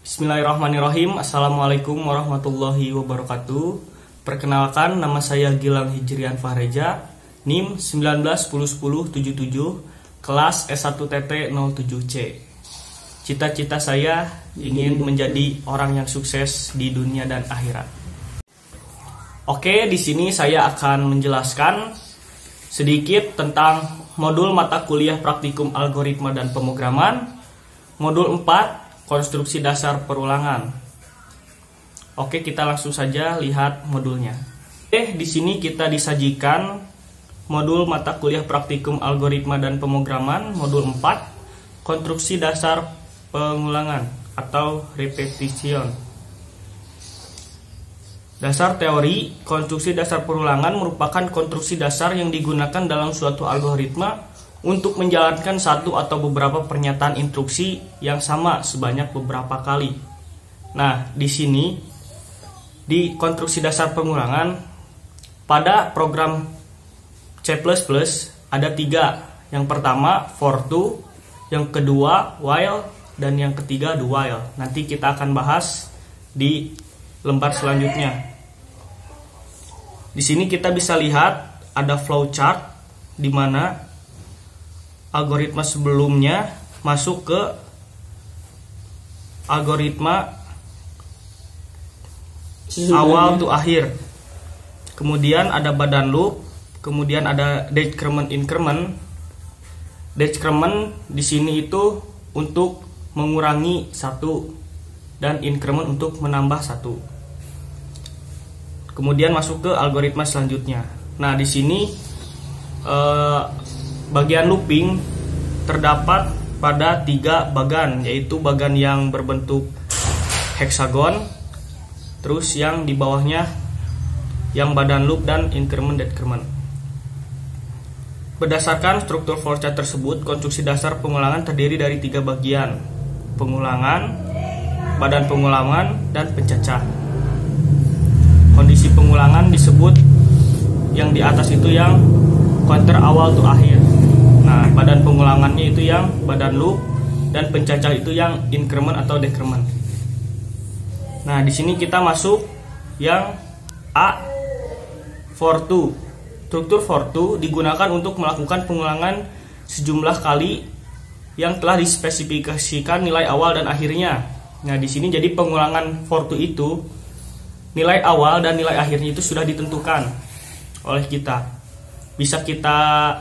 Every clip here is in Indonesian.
Bismillahirrahmanirrahim. Assalamualaikum warahmatullahi wabarakatuh. Perkenalkan, nama saya Gilang Hijrian Fahreja, NIM 19101077, kelas S1TT07C. Cita-cita saya ingin menjadi orang yang sukses di dunia dan akhirat. Oke, di sini saya akan menjelaskan sedikit tentang modul mata kuliah praktikum algoritma dan pemrograman, modul 4 konstruksi dasar perulangan. Oke, kita langsung saja lihat modulnya. Di sini kita disajikan modul mata kuliah praktikum algoritma dan pemrograman, modul 4 konstruksi dasar pengulangan atau repetition. Dasar teori, konstruksi dasar perulangan merupakan konstruksi dasar yang digunakan dalam suatu algoritma untuk menjalankan satu atau beberapa pernyataan instruksi yang sama sebanyak beberapa kali. Nah, di sini di konstruksi dasar pengulangan pada program C++ ada 3. Yang pertama for to, yang kedua while, dan yang ketiga do while. Nanti kita akan bahas di lembar selanjutnya. Di sini kita bisa lihat ada flowchart di mana algoritma sebelumnya masuk ke algoritma awal to akhir. Kemudian ada badan loop, kemudian ada decrement increment. Decrement di sini itu untuk mengurangi satu dan increment untuk menambah satu. Kemudian masuk ke algoritma selanjutnya. Nah, di sini bagian looping terdapat pada 3 bagan, yaitu bagan yang berbentuk heksagon, terus yang di bawahnya yang badan loop dan increment decrement. Berdasarkan struktur flowchart tersebut, konstruksi dasar pengulangan terdiri dari 3 bagian: pengulangan, badan pengulangan, dan pencacah. Kondisi pengulangan disebut yang di atas itu yang counter awal to akhir. Nah, badan pengulangannya itu yang badan loop, dan pencacah itu yang increment atau decrement. Nah, di sini kita masuk yang A, for to. Struktur for to digunakan untuk melakukan pengulangan sejumlah kali yang telah dispesifikasikan nilai awal dan akhirnya. Nah, di sini jadi pengulangan for to itu nilai awal dan nilai akhirnya itu sudah ditentukan oleh kita. Bisa kita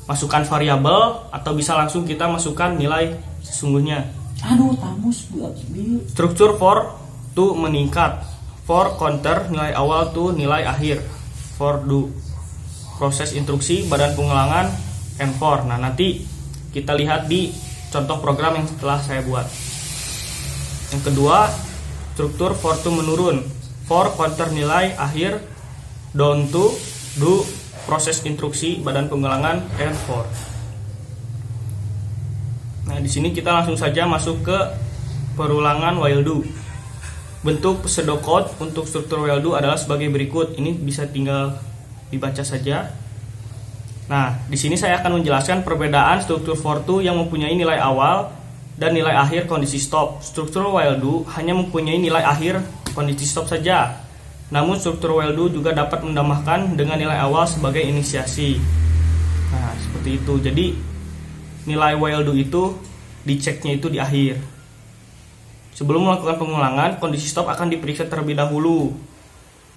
masukkan variabel atau bisa langsung kita masukkan nilai sesungguhnya. Struktur for to meningkat, for counter nilai awal to nilai akhir, for do proses instruksi, badan pengulangan, and for. Nah, nanti kita lihat di contoh program yang telah saya buat. Yang kedua, struktur for to menurun, for counter nilai akhir, down to do proses instruksi, badan pengulangan, and for. Nah, di sini kita langsung saja masuk ke perulangan while do. Bentuk pseudocode untuk struktur while do adalah sebagai berikut. Ini bisa tinggal dibaca saja. Nah, di sini saya akan menjelaskan perbedaan struktur for to yang mempunyai nilai awal dan nilai akhir kondisi stop. Struktur while do hanya mempunyai nilai akhir kondisi stop saja. Namun struktur while do juga dapat menambahkan dengan nilai awal sebagai inisiasi. Nah, seperti itu. Jadi nilai while do itu diceknya itu di akhir. Sebelum melakukan pengulangan, kondisi stop akan diperiksa terlebih dahulu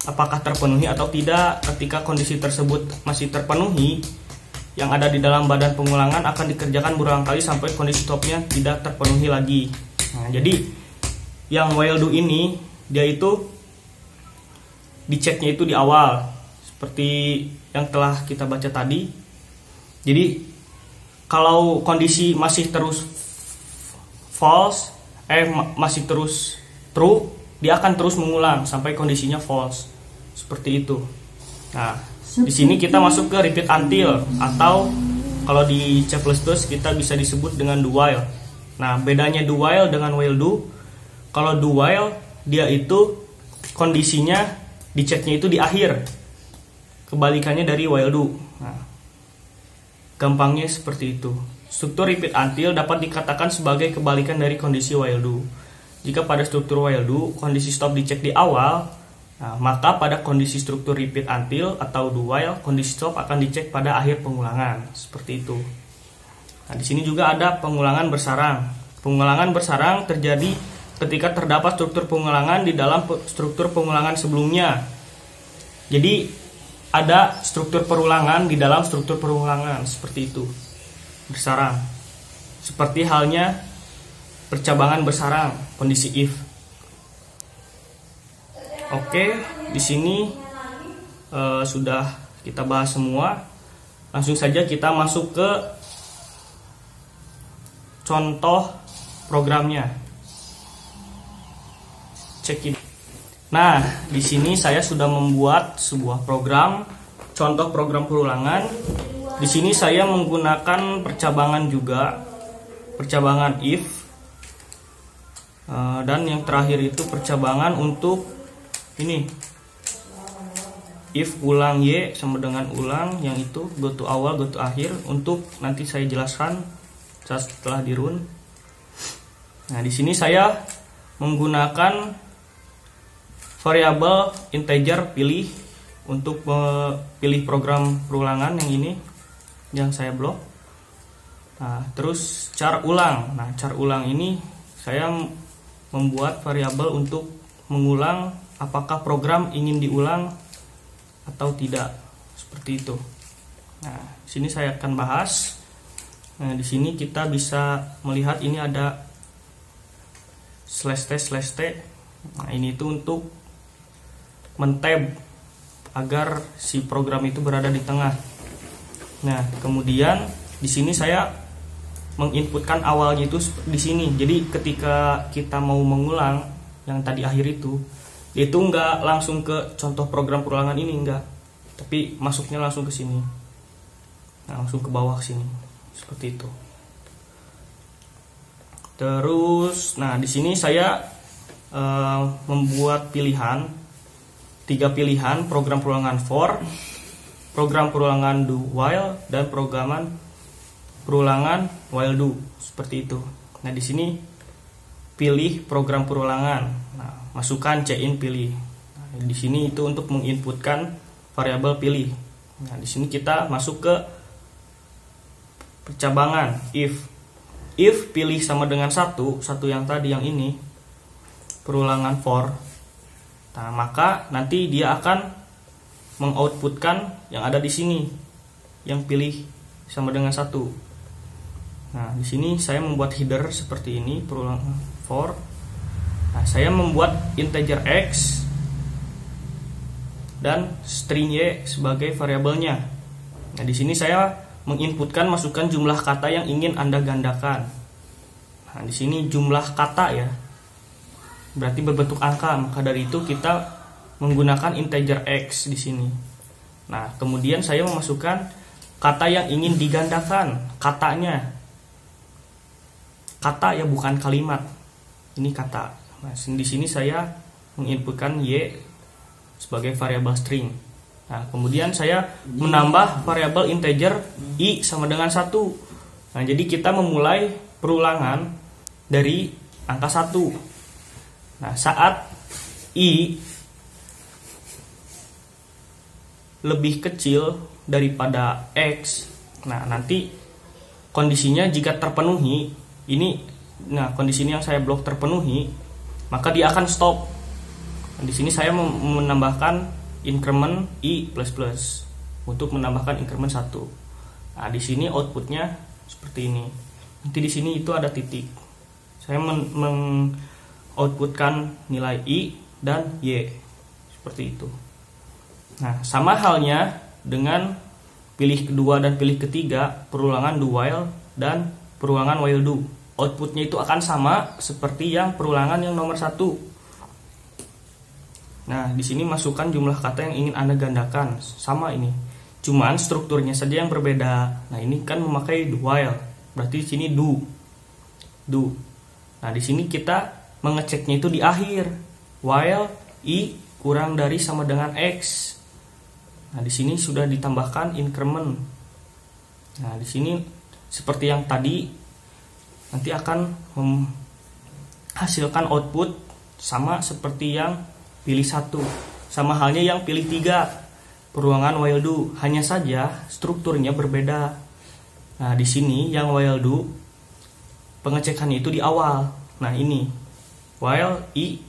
apakah terpenuhi atau tidak. Ketika kondisi tersebut masih terpenuhi, yang ada di dalam badan pengulangan akan dikerjakan berulang kali sampai kondisi stopnya tidak terpenuhi lagi. Nah, jadi yang while do ini dia itu diceknya itu di awal seperti yang telah kita baca tadi. Jadi kalau kondisi masih terus false, masih terus true, dia akan terus mengulang sampai kondisinya false. Seperti itu. Nah, di sini kita masuk ke repeat until, atau kalau di C++ kita bisa disebut dengan do while. Nah, bedanya do while dengan while do, kalau do while dia itu kondisinya diceknya itu di akhir, kebalikannya dari while do. Nah, gampangnya seperti itu. Struktur repeat until dapat dikatakan sebagai kebalikan dari kondisi while do. jika pada struktur while do kondisi stop dicek di awal, maka pada kondisi struktur repeat until atau do while kondisi stop akan dicek pada akhir pengulangan, seperti itu. Nah, di sini juga ada pengulangan bersarang. Pengulangan bersarang terjadi ketika terdapat struktur pengulangan di dalam struktur pengulangan sebelumnya. Jadi ada struktur perulangan di dalam struktur perulangan, seperti itu. Bersarang. Seperti halnya percabangan bersarang, kondisi if. Oke, di sini sudah kita bahas semua. Langsung saja kita masuk ke contoh programnya. Cek ini. Nah, di sini saya sudah membuat sebuah program, contoh program perulangan. Di sini saya menggunakan percabangan juga, percabangan if, dan yang terakhir itu percabangan untuk ini, if ulang y sama dengan ulang, yang itu go to awal, go to akhir. Untuk nanti saya jelaskan setelah di run. Nah, di sini saya menggunakan variabel integer pilih untuk pilih program perulangan yang ini yang saya blok. Nah, terus char ulang. Nah, char ulang ini saya membuat variabel untuk mengulang apakah program ingin diulang atau tidak, seperti itu. Nah, sini saya akan bahas. Nah, di sini kita bisa melihat ini ada /t/. Nah, ini itu untuk mentab agar si program itu berada di tengah. Nah, kemudian di sini saya menginputkan awalnya itu di sini. Jadi ketika kita mau mengulang yang tadi akhir itu nggak langsung ke contoh program perulangan ini, enggak, tapi masuknya langsung ke sini. Nah, langsung ke bawah sini, seperti itu. Terus, nah di sini saya membuat pilihan, 3 pilihan: program perulangan for, program perulangan do while, dan perulangan while do, seperti itu. Nah, di sini pilih program perulangan. Nah, masukkan cin pilih. Nah, di sini itu untuk menginputkan variabel pilih. Nah, di sini kita masuk ke percabangan if. If pilih sama dengan satu yang tadi, yang ini perulangan for. Nah, maka nanti dia akan mengoutputkan yang ada di sini, yang pilih sama dengan 1. Nah, di sini saya membuat header seperti ini, perulangan for. Nah, saya membuat integer x dan string y sebagai variabelnya. Nah, di sini saya menginputkan, masukkan jumlah kata yang ingin Anda gandakan. Nah, di sini jumlah kata ya, berarti berbentuk angka, maka dari itu kita menggunakan integer x di sini. Nah, kemudian saya memasukkan kata yang ingin digandakan, katanya. Kata ya, bukan kalimat. Ini kata. Nah, di sini saya menginputkan y sebagai variabel string. Nah, kemudian saya menambah variabel integer i sama dengan 1. Nah, jadi kita memulai perulangan dari angka 1. Nah, saat i lebih kecil daripada x, nah nanti kondisinya jika terpenuhi, ini, nah kondisi ini yang saya blok terpenuhi, maka dia akan stop. Nah, di sini saya menambahkan increment i++ untuk menambahkan increment 1. Nah, di sini outputnya seperti ini. Nanti di sini itu ada titik. Saya mengoutputkan nilai i dan y seperti itu. Nah, sama halnya dengan pilih kedua dan pilih ketiga, perulangan do while dan perulangan while do. Outputnya itu akan sama seperti yang perulangan yang nomor 1. Nah, di sini masukkan jumlah kata yang ingin Anda gandakan, sama ini. Cuman strukturnya saja yang berbeda. Nah, ini kan memakai do while, berarti di sini do. Nah, di sini kita mengeceknya itu di akhir. While i kurang dari sama dengan x. Nah, di sini sudah ditambahkan increment. Nah, di sini seperti yang tadi, nanti akan hasilkan output sama seperti yang pilih 1. Sama halnya yang pilih 3, perulangan while do, hanya saja strukturnya berbeda. Nah, di sini yang while do pengecekannya itu di awal. Nah, ini while i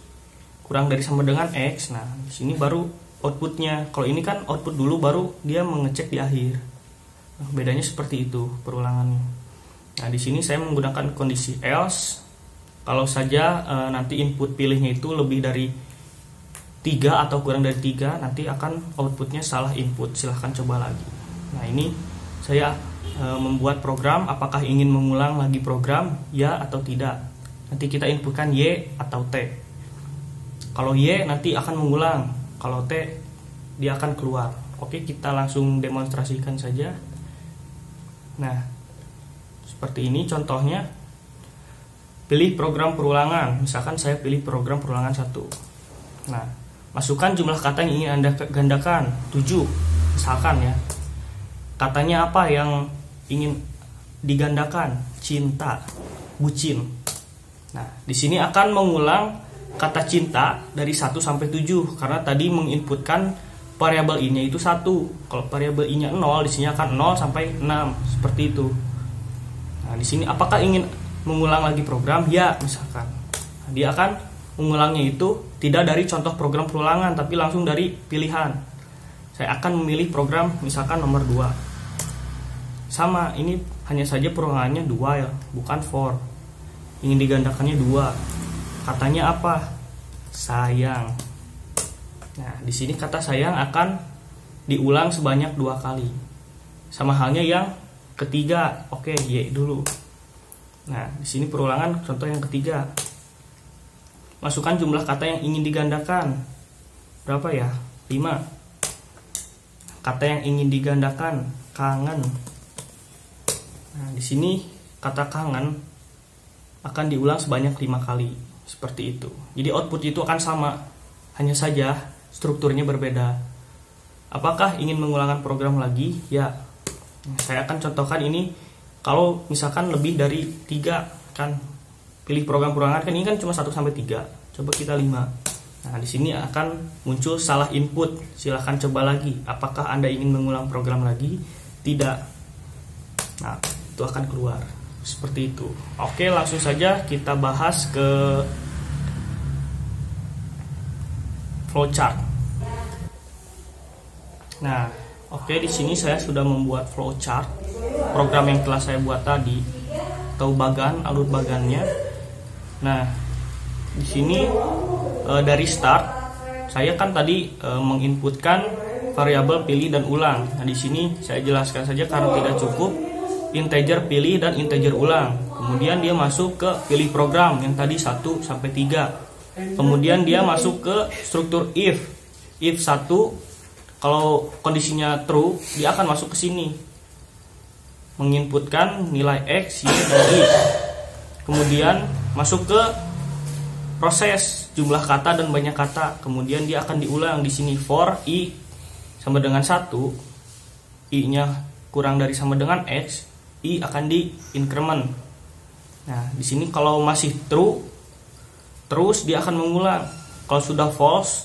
kurang dari sama dengan x. Nah, di sini baru outputnya. Kalau ini kan output dulu baru dia mengecek di akhir. Nah, bedanya seperti itu perulangannya. Nah, di sini saya menggunakan kondisi else. Kalau saja nanti input pilihnya itu lebih dari 3 atau kurang dari 3, nanti akan outputnya salah input. Silahkan coba lagi. Nah, ini saya membuat program. Apakah ingin mengulang lagi program? Ya atau tidak. Nanti kita inputkan Y atau T. Kalau Y nanti akan mengulang. Kalau T dia akan keluar. Oke, kita langsung demonstrasikan saja. Nah, seperti ini contohnya. Pilih program perulangan. Misalkan saya pilih program perulangan 1. Nah, masukkan jumlah kata yang ingin Anda gandakan, 7 misalkan ya. Katanya apa yang ingin digandakan? Cinta, bucin. Nah, di sini akan mengulang kata cinta dari 1 sampai 7 karena tadi menginputkan variabel i-nya itu 1. Kalau variabel i-nya 0, di sini akan 0 sampai 6, seperti itu. Nah, di sini apakah ingin mengulang lagi program? Ya, misalkan. Nah, dia akan mengulangnya itu tidak dari contoh program perulangan tapi langsung dari pilihan. Saya akan memilih program misalkan nomor 2. Sama, ini hanya saja perulangannya 2 ya, bukan for. Ingin digandakannya 2. Katanya apa? Sayang. Nah, di sini kata sayang akan diulang sebanyak 2 kali. Sama halnya yang ketiga. Oke, Y dulu. Nah, di sini perulangan contoh yang ketiga. Masukkan jumlah kata yang ingin digandakan. Berapa ya? 5. Kata yang ingin digandakan, kangen. Nah, di sini kata kangen akan diulang sebanyak 5 kali. Seperti itu. Jadi output itu akan sama. Hanya saja strukturnya berbeda. Apakah ingin mengulangkan program lagi? Ya. Saya akan contohkan ini. Kalau misalkan lebih dari 3 kan pilih program perulangan kan ini kan cuma 1 sampai 3. Coba kita 5. Nah, di sini akan muncul salah input. Silahkan coba lagi. Apakah Anda ingin mengulang program lagi? Tidak. Nah, itu akan keluar. Seperti itu. Oke, langsung saja kita bahas ke flowchart. Nah, oke, di sini saya sudah membuat flowchart program yang telah saya buat tadi, atau bagan, alur bagannya. Nah, di sini dari start saya kan tadi menginputkan variabel pilih dan ulang. Nah, di sini saya jelaskan saja karena tidak cukup integer pilih dan integer ulang. Kemudian dia masuk ke pilih program yang tadi 1 sampai 3. Kemudian dia masuk ke struktur if 1. Kalau kondisinya true, dia akan masuk ke sini. Menginputkan nilai X, Y, dan Y. Kemudian masuk ke proses jumlah kata dan banyak kata. Kemudian dia akan diulang di sini for I sama dengan 1. I-nya kurang dari sama dengan X, I akan di increment. Nah, di sini kalau masih true, terus dia akan mengulang. Kalau sudah false,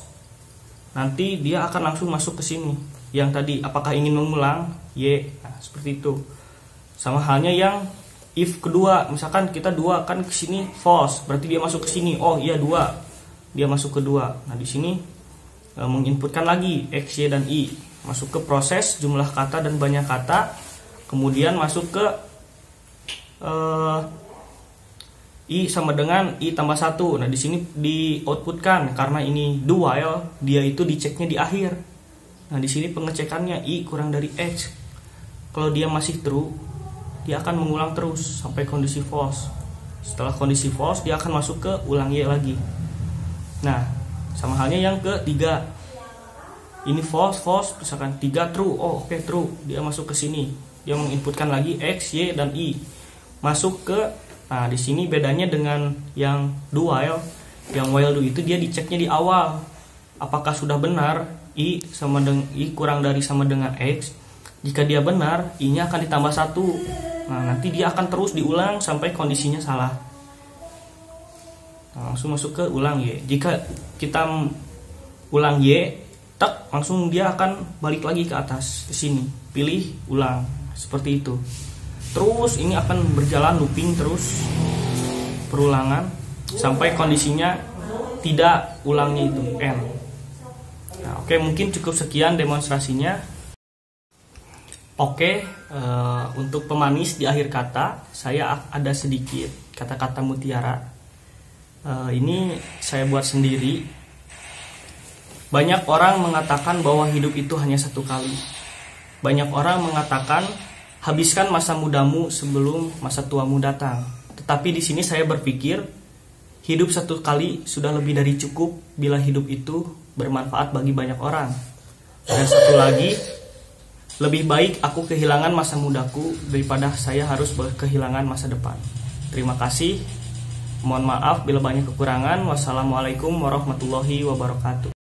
nanti dia akan langsung masuk ke sini. Yang tadi, apakah ingin mengulang? Y. Nah, seperti itu. Sama halnya yang if kedua, misalkan kita 2 kan ke sini false, berarti dia masuk ke sini. Oh iya 2. Dia masuk ke 2. Nah, di sini menginputkan lagi X, Y, dan I. Masuk ke proses jumlah kata dan banyak kata. Kemudian masuk ke I sama dengan I tambah 1. Nah, di sini di outputkan karena ini do while, dia itu diceknya di akhir. Nah, di sini pengecekannya I kurang dari X. Kalau dia masih true, dia akan mengulang terus sampai kondisi false. Setelah kondisi false, dia akan masuk ke ulang Y lagi. Nah, sama halnya yang ketiga. Ini false, misalkan 3 true. Oh, oke, true. Dia masuk ke sini. Dia menginputkan lagi X, Y, dan I. Masuk ke, nah di sini bedanya dengan yang do while. Yang while do itu dia diceknya di awal. Apakah sudah benar I sama dengan I kurang dari sama dengan X? Jika dia benar, I-nya akan ditambah 1. Nah, nanti dia akan terus diulang sampai kondisinya salah. Nah, langsung masuk ke ulang Y. Jika kita ulang Y, tak langsung dia akan balik lagi ke atas ke sini. Pilih ulang seperti itu. Terus ini akan berjalan looping terus perulangan sampai kondisinya tidak ulangnya itu N. Nah, oke, mungkin cukup sekian demonstrasinya. Oke, untuk pemanis di akhir kata saya ada sedikit kata-kata mutiara. Ini saya buat sendiri. Banyak orang mengatakan bahwa hidup itu hanya satu kali. Banyak orang mengatakan habiskan masa mudamu sebelum masa tuamu datang. Tetapi di sini saya berpikir hidup satu kali sudah lebih dari cukup bila hidup itu bermanfaat bagi banyak orang. Dan satu lagi, lebih baik aku kehilangan masa mudaku daripada saya harus kehilangan masa depan. Terima kasih. Mohon maaf bila banyak kekurangan. Wassalamualaikum warahmatullahi wabarakatuh.